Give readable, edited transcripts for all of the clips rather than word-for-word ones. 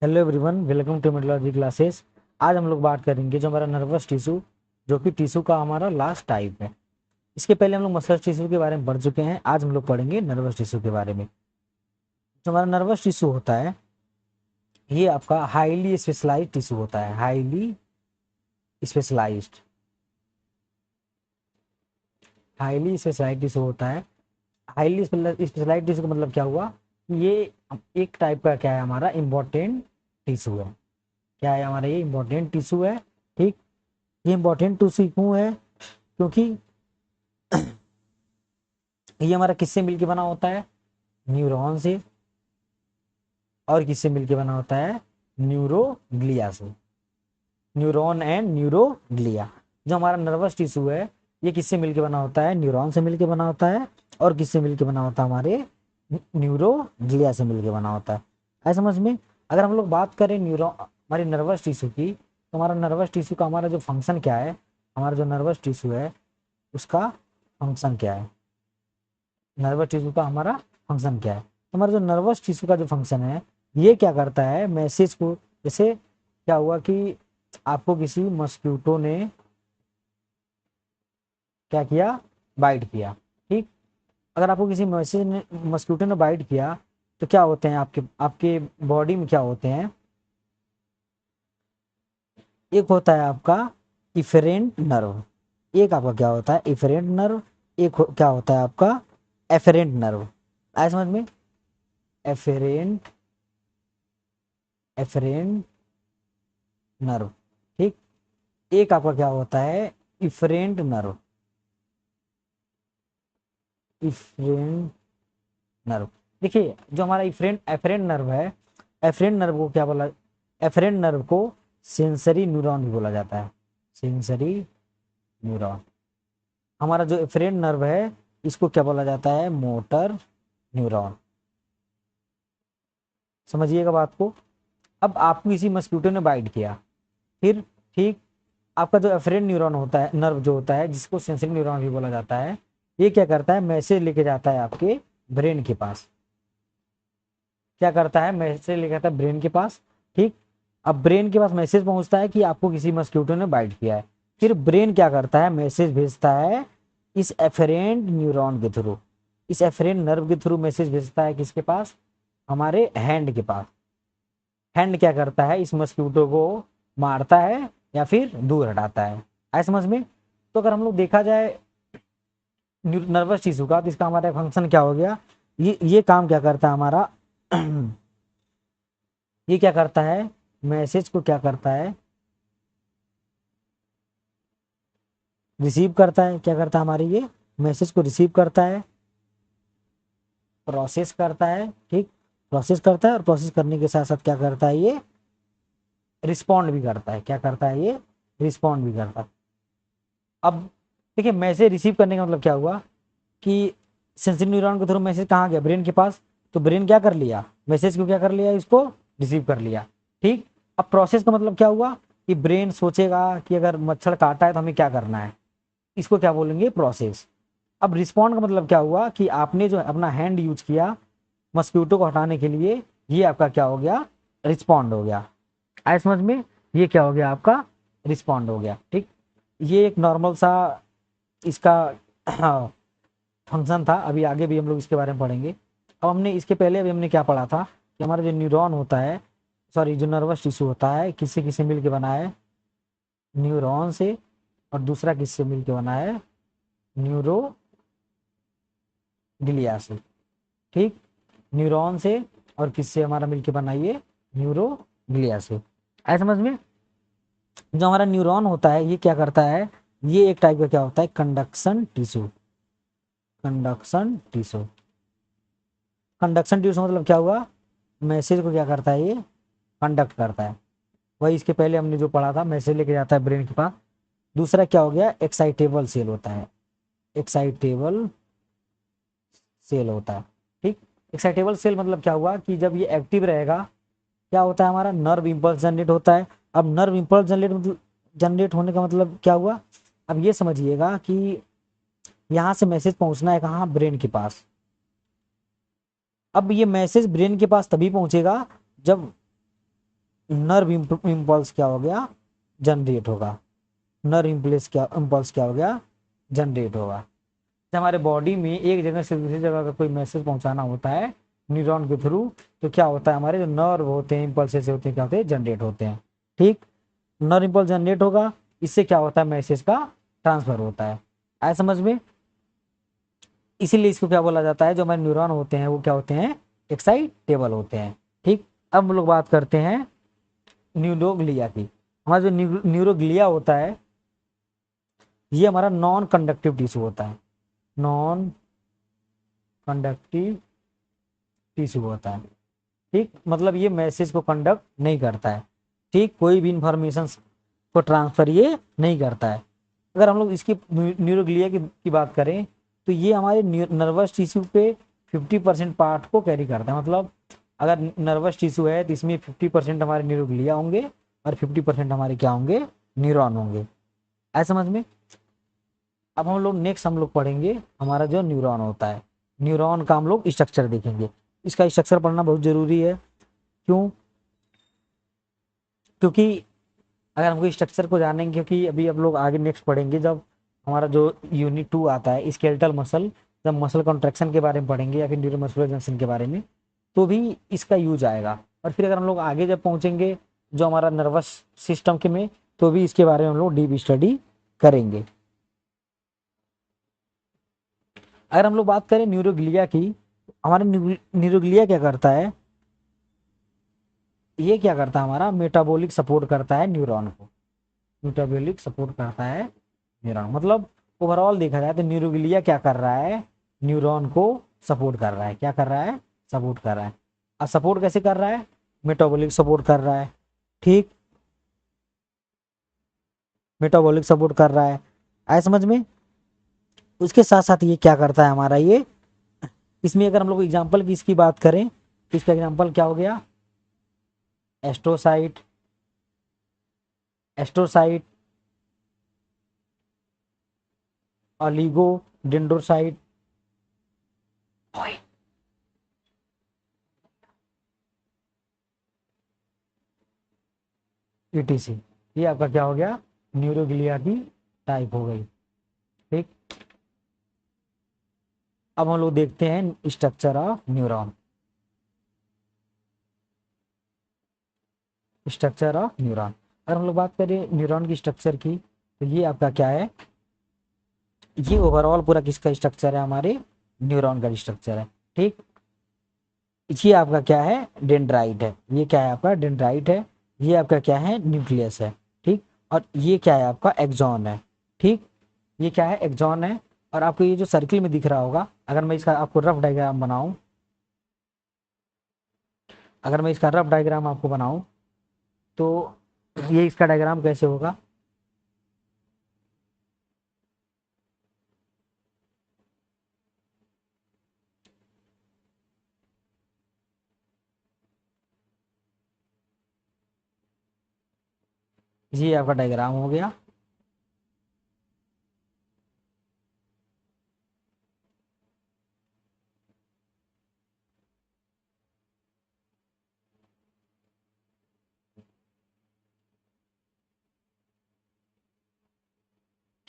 Hello everyone, welcome to methodology classes. आज हम लोग बात करेंगे जो हमारा नर्वस टिश्यू, जो कि टिश्यू का हमारा लास्ट टाइप है। इसके पहले हम लोग मसल टिश्यू के बारे में पढ़ चुके हैं। आज हम लोग पढ़ेंगे नर्वस टिश्यू के बारे में। जो हमारा नर्वस टिश्यू होता है, ये आपका हाईली स्पेशलाइज्ड टिश्यू होता है। Highly specialized highly specialized tissue होता है। हाईली स्पेशलाइज्ड टिश्यू का मतलब क्या हुआ? ये एक टाइप का क्या है, हमारा इम्पोर्टेंट टिश्यू है। क्या है हमारा? ये इम्पोर्टेंट टिश्यू है। ठीक। ये इम्पोर्टेंट टिश्यू क्यों है? क्योंकि ये हमारा किससे मिलके बना होता है? न्यूरॉन से। और किससे मिलके बना होता है? न्यूरोग्लिया से। Neuron and neuroglia. जो हमारा नर्वस टिश्यू है, ये किससे मिलके बना होता है? न्यूरॉन से मिलके बना होता है। और किससे मिलके बना होता है? हमारे न्यूरोग्लिया से मिलके बना होता है। ऐसा समझ में। अगर हम लोग बात करें न्यूरॉन हमारी नर्वस टिश्यू की, तो हमारा नर्वस टिश्यू का हमारा जो फंक्शन क्या है, हमारा जो नर्वस टिश्यू है उसका फंक्शन क्या है? नर्वस टिश्यू का हमारा फंक्शन क्या है? हमारा जो नर्वस टिश्यू का जो फंक्शन है, ये क्या करता है? मैसेज को, जैसे क्या हुआ कि आपको किसी मस्क्यूटो ने क्या किया? बाइट किया। ठीक। अगर आपको किसी मैसेज ने मस्क्यूटो ने बाइट किया, तो क्या होते हैं आपके आपके बॉडी में? क्या होते हैं? एक होता है आपका इफेरेंट नर्व। एक आपका क्या होता है? Efferent nerve. एक क्या होता है आपका? Afferent nerve. आया समझ में? Afferent afferent nerve. ठीक। एक आपका क्या होता है? Efferent nerve. Efferent nerve. देखिए, जो हमारा इफरेंट एफरेंट नर्व है, एफरेंट नर्व को क्या बोला? एफरेंट नर्व को सेंसरी न्यूरॉन भी बोला जाता है। Sensory neuron. हमारा जो एफरेंट नर्व है, इसको क्या बोला जाता है? Motor neuron. समझिएगा बात को। अब आपको किसी मस्क्यूटो ने बाइट किया, फिर ठीक, आपका जो एफरेंट न्यूरॉन होता है, नर्व जो होता है, जिसको सेंसरी न्यूरॉन भी बोला जाता है, ये क्या करता है? मैसेज लेके जाता है आपके ब्रेन के पास। क्या करता है? मैसेज लेके आता है ब्रेन के पास। ठीक। अब ब्रेन के पास मैसेज पहुंचता है कि आपको किसी मस्क्यूटो ने बाइट किया है। फिर ब्रेन क्या करता है? मैसेज भेजता है इस एफरेंट न्यूरॉन के थ्रू। इस एफरेंट नर्व के थ्रू मैसेज भेजता है किसके पास? हमारे हैंड के पास। हैंड क्या करता है? इस मस्क्यूटो को मारता है या फिर दूर हटाता है। आए समझ में? तो अगर हम लोग देखा जाए नर्वस टिश्यू का, तो इसका हमारा फंक्शन क्या हो गया? ये काम क्या करता है हमारा? ये क्या करता है? मैसेज को क्या करता है? रिसीव करता है। क्या करता है हमारे? ये मैसेज को रिसीव करता है, प्रोसेस करता है। ठीक। प्रोसेस करता है, और प्रोसेस करने के साथ साथ क्या करता है? ये रिस्पॉन्ड भी करता है। क्या करता है? ये रिस्पॉन्ड भी करता है। अब देखिए, मैसेज रिसीव करने का मतलब क्या हुआ कि सेंसरी न्यूरॉन के थ्रू मैसेज कहाँ गया? ब्रेन के पास। तो ब्रेन क्या कर लिया? मैसेज को क्या कर लिया? इसको रिसीव कर लिया। ठीक। अब प्रोसेस का मतलब क्या हुआ कि ब्रेन सोचेगा कि अगर मच्छर काटा है तो हमें क्या करना है। इसको क्या बोलेंगे? प्रोसेस। अब रिस्पॉन्ड का मतलब क्या हुआ कि आपने जो अपना हैंड यूज किया मस्क्यूटो को हटाने के लिए, ये आपका क्या हो गया? रिस्पॉन्ड हो गया। आए समझ में? ये क्या हो गया? आपका रिस्पॉन्ड हो गया। ठीक। ये एक नॉर्मल सा इसका फंक्शन था। अभी आगे भी हम लोग इसके बारे में पढ़ेंगे। अब हमने इसके पहले अभी हमने क्या पढ़ा था कि हमारा जो न्यूरॉन होता है, सॉरी, जो नर्वस टिश्यू होता है, किससे किससे मिलके बना है? न्यूरॉन से। और दूसरा किससे मिलके बना है? न्यूरोग्लिया से। ठीक। न्यूरॉन से और किससे हमारा मिलके बना? ये न्यूरोग्लिया से। आए समझ में? जो हमारा न्यूरॉन होता है, ये क्या करता है? ये एक टाइप का क्या होता है? Conduction tissue. Conduction tissue. Conduction tissue मतलब क्या हुआ? मैसेज को क्या करता है? ये कंडक्ट करता है। वही इसके पहले हमने जो पढ़ा था, मैसेज लेके जाता है ब्रेन के पास। दूसरा क्या हो गया? एक्साइटेबल सेल होता है। एक्साइटेबल सेल होता है। ठीक। एक्साइटेबल सेल मतलब क्या हुआ कि जब ये एक्टिव रहेगा, क्या होता है? हमारा नर्व इम्पल्स जनरेट होता है। अब नर्व इम्पल्स जनरेट होने का मतलब क्या हुआ? अब ये समझिएगा कि यहाँ से मैसेज पहुंचना है कहाँ? ब्रेन के पास। अब ये मैसेज ब्रेन के पास तभी पहुंचेगा जब नर्व इम्पल्स क्या हो गया, जनरेट होगा। नर्व इम्पल्स क्या हो गया, जनरेट होगा। जब हमारे बॉडी में एक जगह से दूसरी जगह का कोई मैसेज पहुंचाना होता है न्यूरॉन के थ्रू, तो क्या होता है, हमारे जो नर्व होते हैं इम्पल्सेस होते हैं, क्या होते हैं, जनरेट होते हैं। ठीक, नर्व इम्पल्स जनरेट होगा, इससे क्या होता है, मैसेज का ट्रांसफर होता है। आया समझ में? इसीलिए इसको क्या बोला जाता है, जो हमारे न्यूरॉन होते हैं वो क्या होते हैं, एक्साइटेबल होते हैं। ठीक, अब हम लोग बात करते हैं न्यूरोग्लिया की। हमारा जो न्यूरोग्लिया होता है ये हमारा नॉन कंडक्टिव टिश्यू होता है, नॉन कंडक्टिव टिश्यू होता है। ठीक, मतलब ये मैसेज को कंडक्ट नहीं करता है। ठीक, कोई भी इंफॉर्मेशन को ट्रांसफर ये नहीं करता है। अगर हम लोग इसकी न्यूरोग्लिया की बात करें तो ये हमारे नर्वस टिश्यू पे 50% पार्ट को कैरी करता है। मतलब अगर नर्वस टिश्यू है तो इसमें 50% हमारे न्यूरोग्लिया होंगे और 50% हमारे क्या होंगे, न्यूरॉन होंगे। ऐसा समझ में? अब हम लोग पढ़ेंगे हमारा जो न्यूरॉन होता है, न्यूरॉन का हम लोग स्ट्रक्चर देखेंगे। इसका स्ट्रक्चर पढ़ना बहुत जरूरी है। क्यों? क्योंकि अगर हमको स्ट्रक्चर को जानेंगे, क्योंकि अभी अब लोग आगे नेक्स्ट पढ़ेंगे जब हमारा जो यूनिट 2 आता है स्केलेटल मसल, जब मसल कॉन्ट्रैक्शन के बारे में पढ़ेंगे या फिर न्यूरोमस्कुलर जंक्शन के बारे में, तो भी इसका यूज आएगा। और फिर अगर हम लोग आगे जब पहुंचेंगे जो हमारा नर्वस सिस्टम के में, तो भी इसके बारे में हम लोग डीप स्टडी करेंगे। अगर हम लोग बात करें न्यूरोग्लिया की, हमारा न्यूरोग्लिया क्या करता है, ये क्या करता है, हमारा मेटाबॉलिक सपोर्ट करता है न्यूरॉन को। मेटाबॉलिक सपोर्ट करता है न्यूरॉन, मतलब ओवरऑल देखा जाए तो न्यूरोग्लिया क्या कर रहा है, न्यूरॉन को सपोर्ट कर रहा है। क्या कर रहा है, सपोर्ट कर रहा है। अब सपोर्ट कैसे कर रहा है, मेटाबॉलिक सपोर्ट कर रहा है। ठीक, मेटाबॉलिक सपोर्ट कर रहा है। आए समझ में? उसके साथ साथ ये क्या करता है हमारा ये, इसमें अगर हम लोग एग्जाम्पल की इसकी बात करें तो इसका एग्जाम्पल क्या हो गया, एस्ट्रोसाइट, एस्ट्रोसाइट, ऑलिगो डेंड्रोसाइट, ईटीसी। ये आपका क्या हो गया, न्यूरोग्लिया की टाइप हो गई। ठीक, अब हम लोग देखते हैं structure of neuron. Structure of neuron, अगर हम लोग बात करें न्यूरॉन की स्ट्रक्चर की, तो ये आपका क्या है, ये ओवरऑल पूरा किसका स्ट्रक्चर है, हमारे न्यूरॉन का स्ट्रक्चर है। ठीक, ये आपका क्या है, डेंड्राइट है। ये क्या है आपका, डेंड्राइट है। ये आपका क्या है, न्यूक्लियस है। ठीक, और ये क्या है आपका, एक्सॉन है। ठीक, ये क्या है, एक्सॉन है। और आपको ये जो सर्किल में दिख रहा होगा, अगर मैं इसका आपको रफ डायग्राम बनाऊं, अगर मैं इसका रफ डायग्राम आपको बनाऊं तो ये इसका डायग्राम कैसे होगा, ये आपका डायग्राम हो गया।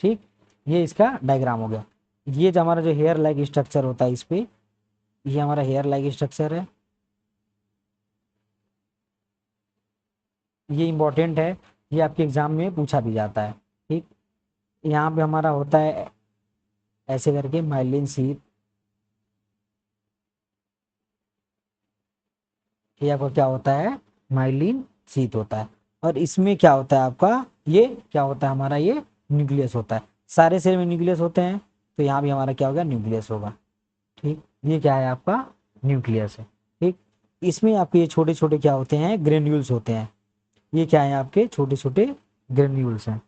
ठीक, ये इसका डायग्राम हो गया। ये जो हमारा जो हेयर लाइक स्ट्रक्चर होता है इस पे, ये हमारा हेयर लाइक स्ट्रक्चर है। ये इंपॉर्टेंट है, ये आपके एग्जाम में पूछा भी जाता है। ठीक, यहाँ पे हमारा होता है ऐसे करके माइलिन शीथ, ये आपका क्या होता है, माइलिन शीथ होता है। और इसमें क्या होता है आपका, ये क्या होता है हमारा, ये न्यूक्लियस होता है। सारे सेल में न्यूक्लियस होते हैं, तो यहाँ भी हमारा क्या होगा, न्यूक्लियस होगा। ठीक, ये क्या है आपका, न्यूक्लियस है। ठीक, इसमें आपके ये छोटे छोटे क्या होते हैं, ग्रेन्यूल्स होते हैं। ये क्या है आपके, छोटे छोटे ग्रेन्यूल्स हैं।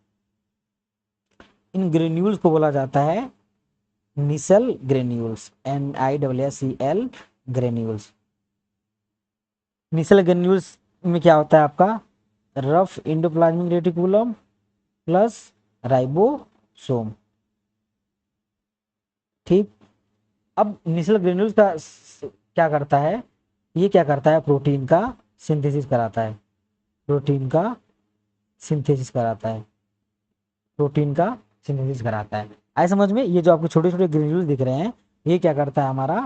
इन ग्रेन्यूल्स को बोला जाता है Nisal granules, NISSEL granules. Nisal granules में क्या होता है आपका, rough endoplasmic reticulum plus ribosome. ठीक, अब निसल ग्रेन्यूल्स का क्या करता है, ये क्या करता है, प्रोटीन का सिंथेसिस कराता है। प्रोटीन का सिंथेसिस कराता है, प्रोटीन का सिंथेसिस कराता है। आए समझ में? ये जो आपको छोटे छोटे ग्रेन्यूल दिख रहे हैं, ये क्या करता है, हमारा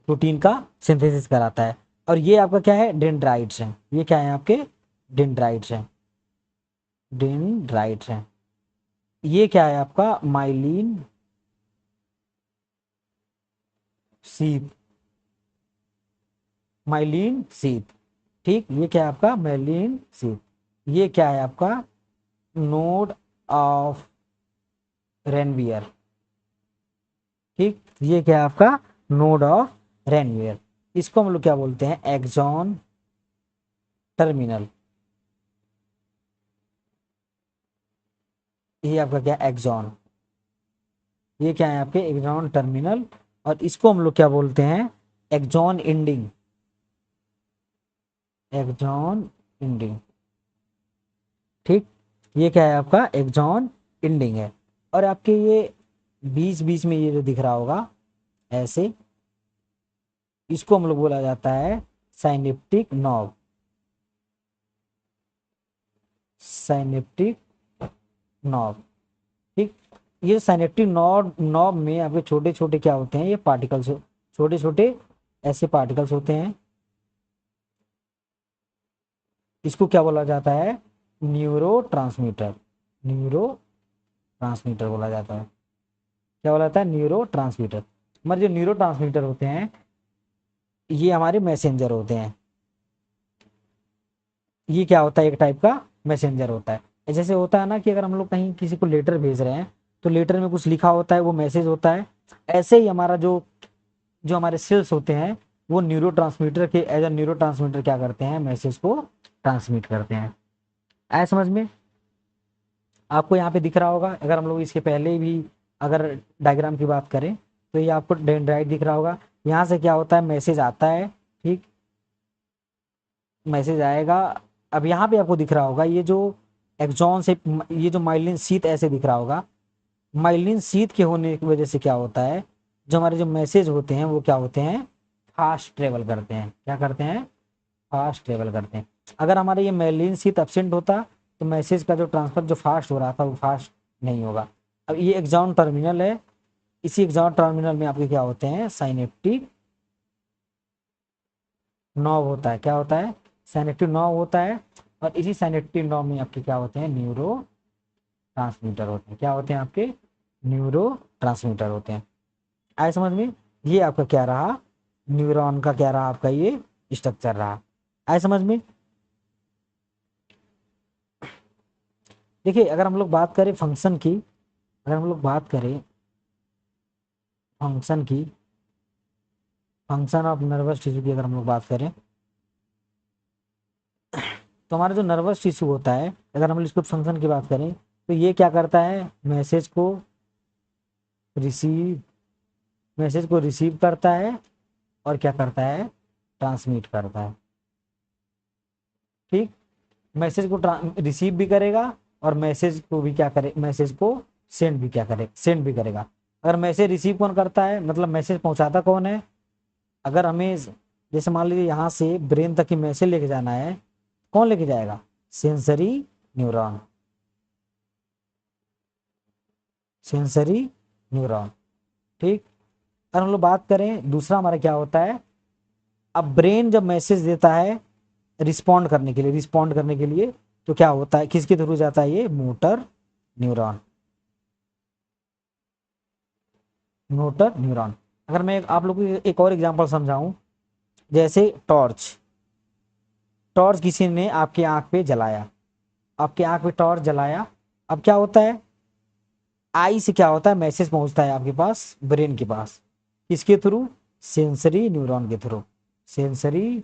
प्रोटीन का सिंथेसिस कराता है। और ये आपका क्या है, डेंड्राइट्स हैं। ये क्या है आपके, डेंड्राइट्स हैं, डेंड्राइट्स हैं। ये क्या है आपका, माइलिन शीथ, माइलिन शीथ। ठीक, ये क्या है आपका, माइलिन शीथ। ये क्या है आपका, नोड ऑफ रेनवियर। ठीक, ये क्या है आपका, नोड ऑफ रेनवियर। इसको हम लोग क्या बोलते हैं, एक्सॉन टर्मिनल। ये आपका क्या, एक्सॉन। ये क्या है आपके, एक्सॉन टर्मिनल। और इसको हम लोग क्या बोलते हैं, एक्सॉन एंडिंग, एक्सॉन एंडिंग। ठीक, ये क्या है आपका, एक्सॉन एंडिंग है। और आपके ये बीच बीच में ये जो दिख रहा होगा ऐसे, इसको हम लोग बोला जाता है साइनेप्टिक नॉब, साइनेप्टिक नॉब। ठीक, ये साइनेप्टिक नॉब नॉब में आपके छोटे छोटे क्या होते हैं, ये पार्टिकल्स, छोटे छोटे ऐसे पार्टिकल्स होते हैं। इसको क्या बोला जाता है, न्यूरो ट्रांसमीटर, न्यूरो ट्रांसमीटर बोला जाता है। क्या बोला जाता है, न्यूरो ट्रांसमीटर। हमारे जो न्यूरो ट्रांसमीटर होते हैं, ये हमारे मैसेंजर होते हैं। ये क्या होता है, एक टाइप का मैसेंजर होता है। जैसे होता है ना कि अगर हम लोग कहीं किसी को लेटर भेज रहे हैं, तो लेटर में कुछ लिखा होता है, वो मैसेज होता है। ऐसे ही हमारा जो जो हमारे सेल्स होते हैं, वो न्यूरो ट्रांसमीटर के एज अ न्यूरो ट्रांसमीटर क्या करते हैं, मैसेज को ट्रांसमिट करते हैं। आया समझ में? आपको यहाँ पे दिख रहा होगा, अगर हम लोग इसके पहले भी अगर डायग्राम की बात करें, तो ये आपको डेंड्राइट दिख रहा होगा। यहाँ से क्या होता है, मैसेज आता है। ठीक, मैसेज आएगा। अब यहाँ पे आपको दिख रहा होगा, ये जो एक्सॉन से ये जो माइलिन शीथ ऐसे दिख रहा होगा। माइलिन शीथ के होने की वजह से क्या होता है, जो हमारे जो मैसेज होते हैं वो क्या होते हैं, फास्ट ट्रेवल करते हैं। क्या करते हैं, फास्ट ट्रेवल करते हैं। अगर हमारा ये माइलिन शीथ एब्सेंट होता, तो मैसेज का जो ट्रांसफर जो फास्ट हो रहा था वो फास्ट नहीं होगा। अब ये एक्सॉन टर्मिनल है, इसी एक्सॉन टर्मिनल में आपके क्या होते हैं, साइनेप्टिक नॉब होता है। क्या होता है, साइनेप्टिक नॉब होता है। और इसी साइनेप्टिक नॉब में आपके क्या होते हैं, न्यूरो ट्रांसमीटर होते हैं। क्या होते हैं आपके, न्यूरो ट्रांसमीटर होते हैं। आए समझ में? ये आपका क्या रहा, न्यूरॉन का क्या रहा आपका, ये स्ट्रक्चर रहा। आए समझ में? देखिए, अगर हम लोग बात करें फंक्शन की, अगर हम लोग बात करें फंक्शन की, फंक्शन ऑफ नर्वस टिश्यू की अगर हम लोग बात करें, तो हमारा जो नर्वस टिश्यू होता है, अगर हम इसको फंक्शन की बात करें, तो ये क्या करता है, रिसीव मैसेज को रिसीव करता है, और क्या करता है, ट्रांसमिट करता है। ठीक, मैसेज को रिसीव भी करेगा, और मैसेज को भी क्या करे, मैसेज को सेंड भी क्या करे, सेंड भी करेगा। अगर मैसेज रिसीव कौन करता है, मतलब मैसेज पहुंचाता कौन है, अगर हमें जैसे मान लीजिए यहाँ से ब्रेन तक की मैसेज लेके जाना है, कौन लेके जाएगा, सेंसरी न्यूरॉन, सेंसरी न्यूरॉन। ठीक, अगर हम लोग बात करें दूसरा हमारा क्या होता है, अब ब्रेन जब मैसेज देता है रिस्पॉन्ड करने के लिए, रिस्पॉन्ड करने के लिए, तो क्या होता है, किसके थ्रू जाता है, ये मोटर न्यूरॉन, मोटर न्यूरॉन। अगर मैं आप लोगों को एक और एग्जांपल समझाऊं, जैसे टॉर्च, टॉर्च किसी ने आपके आंख पे जलाया, आपके आंख पे टॉर्च जलाया। अब क्या होता है, आई से क्या होता है, मैसेज पहुंचता है आपके पास, ब्रेन के पास, किसके थ्रू, सेंसरी न्यूरॉन के थ्रू, सेंसरी।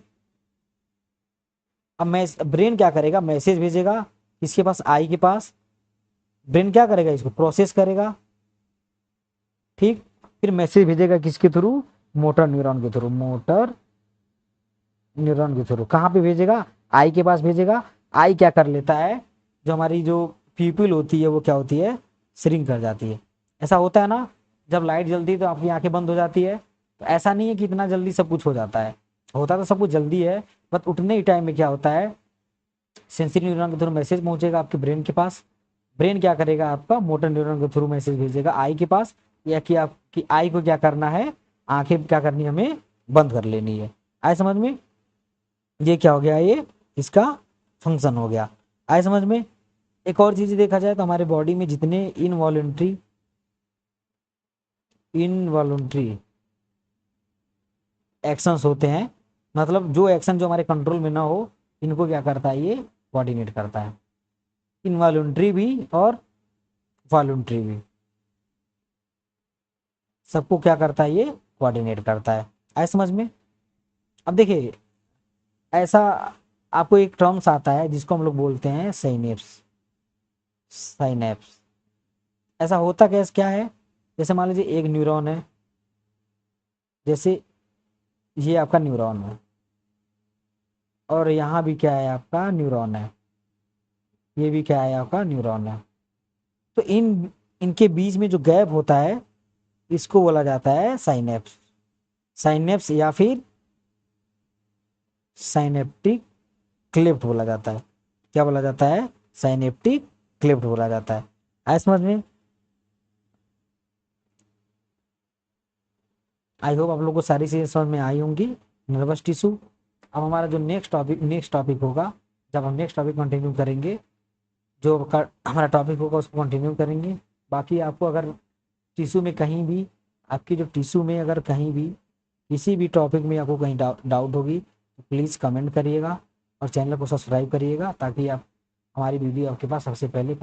अब मैं ब्रेन क्या करेगा, मैसेज भेजेगा किसके पास, आई के पास। ब्रेन क्या करेगा, इसको प्रोसेस करेगा। ठीक, फिर मैसेज भेजेगा किसके थ्रू, मोटर न्यूरॉन के थ्रू, मोटर न्यूरॉन के थ्रू। कहाँ पे भेजेगा, आई के पास भेजेगा। आई क्या कर लेता है, जो हमारी जो पीपल होती है वो क्या होती है, श्रिंक कर जाती है। ऐसा होता है ना, जब लाइट जलती है तो आपकी आंखें बंद हो जाती है। तो ऐसा नहीं है कि इतना जल्दी सब कुछ हो जाता है, होता तो सब कुछ जल्दी है, बट उतने ही टाइम में क्या होता है, सेंसरी न्यूरॉन के थ्रू मैसेज पहुंचेगा आपके ब्रेन के पास, ब्रेन क्या करेगा आपका मोटर न्यूरॉन के थ्रू मैसेज भेजेगा आई के पास, या कि आपकी आई को क्या करना है, आंखें क्या करनी है, हमें बंद कर लेनी है। आए समझ में, ये क्या हो गया, ये इसका फंक्शन हो गया। आए समझ में। एक और चीज देखा जाए तो हमारे बॉडी में जितने इनवॉलेंट्री एक्शंस होते हैं, मतलब जो एक्शन जो हमारे कंट्रोल में ना हो, इनको क्या करता है, ये कोऑर्डिनेट करता है, इनवॉलेंट्री भी और वॉलंटरी भी, सबको क्या करता है, ये कोऑर्डिनेट करता है। आए समझ में। अब देखिए, ऐसा आपको एक टर्म्स आता है जिसको हम लोग बोलते हैं साइनेप्स। साइनेप्स ऐसा होता कैसे क्या है, जैसे मान लीजिए एक न्यूरॉन है, जैसे ये आपका न्यूरॉन है, और यहाँ भी क्या है, आपका न्यूरॉन है, ये भी क्या है, आपका न्यूरॉन है। तो इनके बीच में जो गैप होता है, इसको बोला जाता है साइनेप्स। साइनेप्स या फिर साइनेप्टिक क्लेफ्ट बोला जाता है। क्या बोला जाता है, साइनेप्टिक क्लेफ्ट बोला जाता है। आए समझ में। आई होप आप लोग को सारी चीजें समझ में आई होंगी। Nervous tissue. अब हमारा जो नेक्स्ट टॉपिक होगा, जब हम नेक्स्ट टॉपिक कंटिन्यू करेंगे, जो हमारा टॉपिक होगा उसको कंटिन्यू करेंगे। बाकी आपको अगर टिश्यू में कहीं भी, आपकी जो टिश्यू में अगर कहीं भी किसी भी टॉपिक में आपको कहीं डाउट होगी तो प्लीज़ कमेंट करिएगा और चैनल को सब्सक्राइब करिएगा, ताकि आप हमारी वीडियो आपके पास सबसे पहले